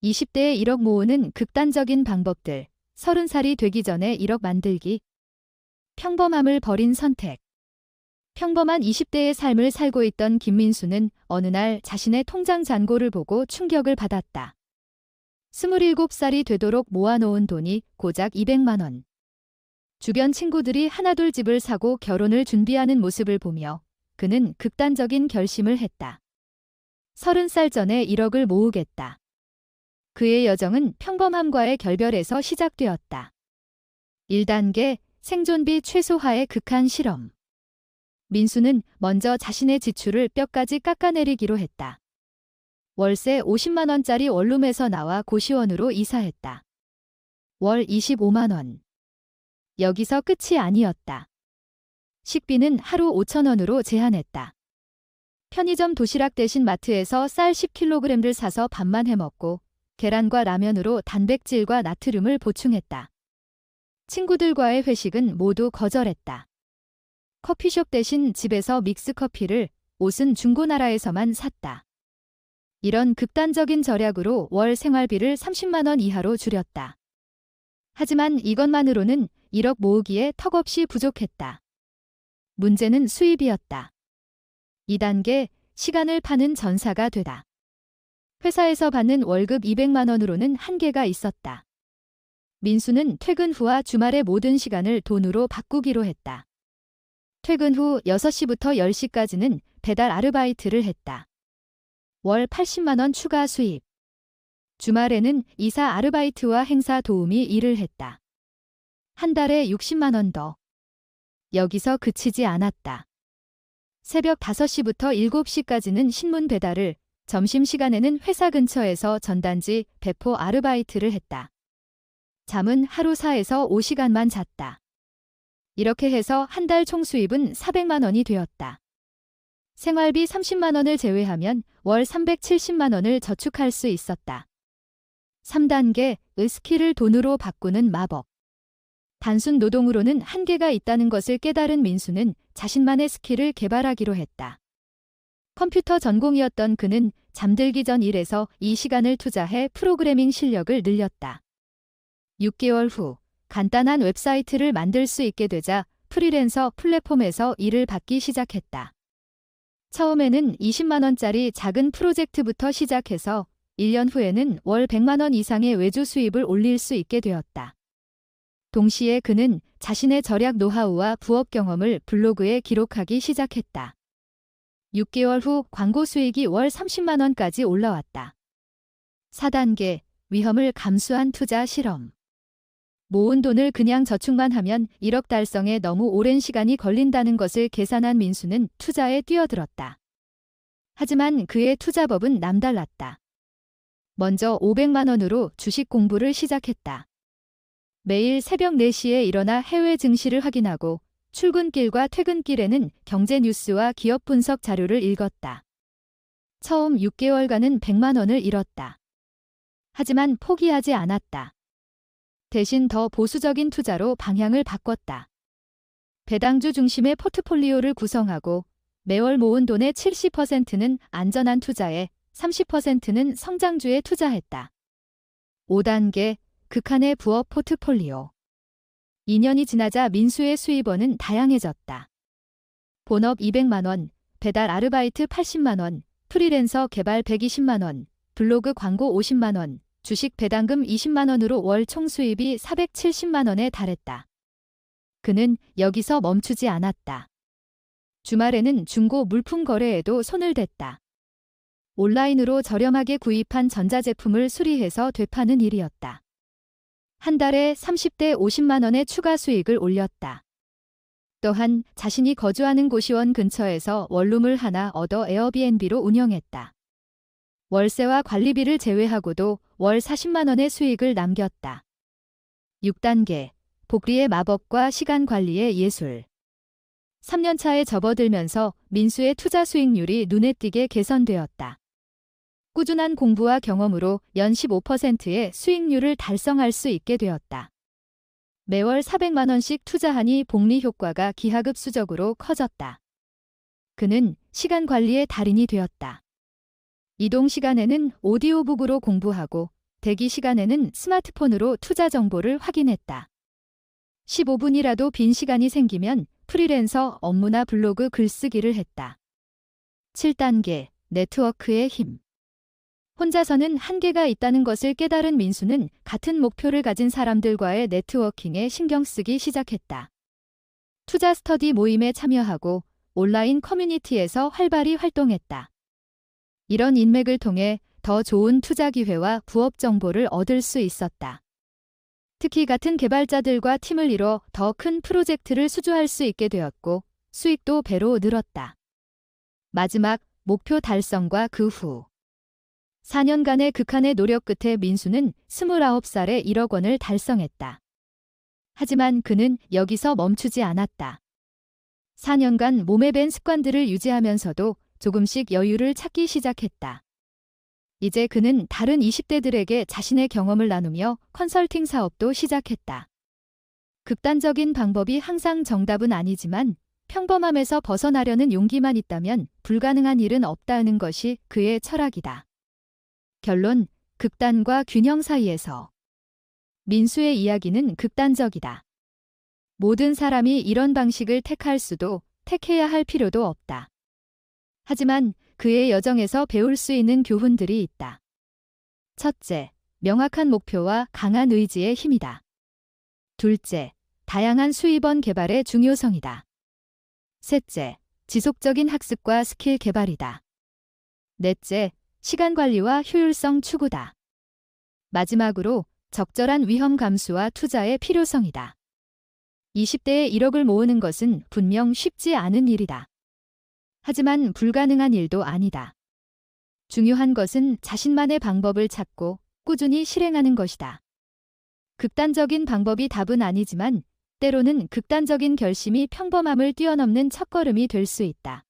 20대에 1억 모으는 극단적인 방법들. 30살이 되기 전에 1억 만들기. 평범함을 버린 선택. 평범한 20대의 삶을 살고 있던 김민수는 어느 날 자신의 통장 잔고를 보고 충격을 받았다. 27살이 되도록 모아놓은 돈이 고작 200만 원. 주변 친구들이 하나둘 집을 사고 결혼을 준비하는 모습을 보며 그는 극단적인 결심을 했다. 30살 전에 1억을 모으겠다. 그의 여정은 평범함과의 결별에서 시작되었다. 1단계 생존비 최소화의 극한 실험. 민수는 먼저 자신의 지출을 뼈까지 깎아내리기로 했다. 월세 50만 원짜리 원룸에서 나와 고시원으로 이사했다. 월 25만 원. 여기서 끝이 아니었다. 식비는 하루 5천 원으로 제한했다. 편의점 도시락 대신 마트에서 쌀 10kg를 사서 밥만 해먹고 계란과 라면으로 단백질과 나트륨을 보충했다. 친구들과의 회식은 모두 거절했다. 커피숍 대신 집에서 믹스커피를, 옷은 중고나라에서만 샀다. 이런 극단적인 절약으로 월 생활비를 30만 원 이하로 줄였다. 하지만 이것만으로는 1억 모으기에 턱없이 부족했다. 문제는 수입이었다. 2단계 시간을 파는 전사가 되다. 회사에서 받는 월급 200만 원으로는 한계가 있었다. 민수는 퇴근 후와 주말의 모든 시간을 돈으로 바꾸기로 했다. 퇴근 후 6시부터 10시까지는 배달 아르바이트를 했다. 월 80만 원 추가 수입. 주말에는 이사 아르바이트와 행사 도우미 일을 했다. 한 달에 60만 원 더. 여기서 그치지 않았다. 새벽 5시부터 7시까지는 신문 배달을, 점심시간에는 회사 근처에서 전단지 배포 아르바이트를 했다. 잠은 하루 4에서 5시간만 잤다. 이렇게 해서 한 달 총 수입은 400만 원이 되었다. 생활비 30만 원을 제외하면 월 370만 원을 저축할 수 있었다. 3단계 스킬을 돈으로 바꾸는 마법. 단순 노동으로는 한계가 있다는 것을 깨달은 민수는 자신만의 스킬을 개발하기로 했다. 컴퓨터 전공이었던 그는 잠들기 전 일에서 이 시간을 투자해 프로그래밍 실력을 늘렸다. 6개월 후 간단한 웹사이트를 만들 수 있게 되자 프리랜서 플랫폼에서 일을 받기 시작했다. 처음에는 20만 원짜리 작은 프로젝트부터 시작해서 1년 후에는 월 100만 원 이상의 외주 수입을 올릴 수 있게 되었다. 동시에 그는 자신의 절약 노하우와 부업 경험을 블로그에 기록하기 시작했다. 6개월 후 광고 수익이 월 30만 원까지 올라왔다. 4단계 위험을 감수한 투자 실험. 모은 돈을 그냥 저축만 하면 1억 달성에 너무 오랜 시간이 걸린다는 것을 계산한 민수는 투자에 뛰어들었다. 하지만 그의 투자법은 남달랐다. 먼저 500만 원으로 주식 공부를 시작했다. 매일 새벽 4시에 일어나 해외 증시를 확인하고 출근길과 퇴근길에는 경제 뉴스와 기업 분석 자료를 읽었다. 처음 6개월간은 100만 원을 잃었다. 하지만 포기하지 않았다. 대신 더 보수적인 투자로 방향을 바꿨다. 배당주 중심의 포트폴리오를 구성하고 매월 모은 돈의 70%는 안전한 투자에 30%는 성장주에 투자했다. 5단계 극한의 부업 포트폴리오. 2년이 지나자 민수의 수입원은 다양해졌다. 본업 200만 원, 배달 아르바이트 80만 원, 프리랜서 개발 120만 원, 블로그 광고 50만 원, 주식 배당금 20만 원으로 월 총 수입이 470만 원에 달했다. 그는 여기서 멈추지 않았다. 주말에는 중고 물품 거래에도 손을 댔다. 온라인으로 저렴하게 구입한 전자제품을 수리해서 되파는 일이었다. 한 달에 30대 50만 원의 추가 수익을 올렸다. 또한 자신이 거주하는 고시원 근처에서 원룸을 하나 얻어 에어비앤비로 운영했다. 월세와 관리비를 제외하고도 월 40만 원의 수익을 남겼다. 6단계 복리의 마법과 시간 관리의 예술. 3년 차에 접어들면서 민수의 투자 수익률이 눈에 띄게 개선되었다. 꾸준한 공부와 경험으로 연 15%의 수익률을 달성할 수 있게 되었다. 매월 400만 원씩 투자하니 복리 효과가 기하급수적으로 커졌다. 그는 시간 관리의 달인이 되었다. 이동 시간에는 오디오북으로 공부하고 대기 시간에는 스마트폰으로 투자 정보를 확인했다. 15분이라도 빈 시간이 생기면 프리랜서 업무나 블로그 글쓰기를 했다. 7단계 네트워크의 힘. 혼자서는 한계가 있다는 것을 깨달은 민수는 같은 목표를 가진 사람들과의 네트워킹에 신경 쓰기 시작했다. 투자 스터디 모임에 참여하고 온라인 커뮤니티에서 활발히 활동했다. 이런 인맥을 통해 더 좋은 투자 기회와 부업 정보를 얻을 수 있었다. 특히 같은 개발자들과 팀을 이뤄 더 큰 프로젝트를 수주할 수 있게 되었고 수익도 배로 늘었다. 마지막 목표 달성과 그 후. 4년간의 극한의 노력 끝에 민수는 29살에 1억 원을 달성했다. 하지만 그는 여기서 멈추지 않았다. 4년간 몸에 밴 습관들을 유지하면서도 조금씩 여유를 찾기 시작했다. 이제 그는 다른 20대들에게 자신의 경험을 나누며 컨설팅 사업도 시작했다. 극단적인 방법이 항상 정답은 아니지만 평범함에서 벗어나려는 용기만 있다면 불가능한 일은 없다는 것이 그의 철학이다. 결론, 극단과 균형 사이에서. 민수의 이야기는 극단적이다. 모든 사람이 이런 방식을 택할 수도 택해야 할 필요도 없다. 하지만 그의 여정에서 배울 수 있는 교훈들이 있다. 첫째, 명확한 목표와 강한 의지의 힘이다. 둘째, 다양한 수입원 개발의 중요성이다. 셋째, 지속적인 학습과 스킬 개발이다. 넷째, 시간 관리와 효율성 추구다. 마지막으로 적절한 위험 감수와 투자의 필요성이다. 20대에 1억을 모으는 것은 분명 쉽지 않은 일이다. 하지만 불가능한 일도 아니다. 중요한 것은 자신만의 방법을 찾고 꾸준히 실행하는 것이다. 극단적인 방법이 답은 아니지만 때로는 극단적인 결심이 평범함을 뛰어넘는 첫걸음이 될 수 있다.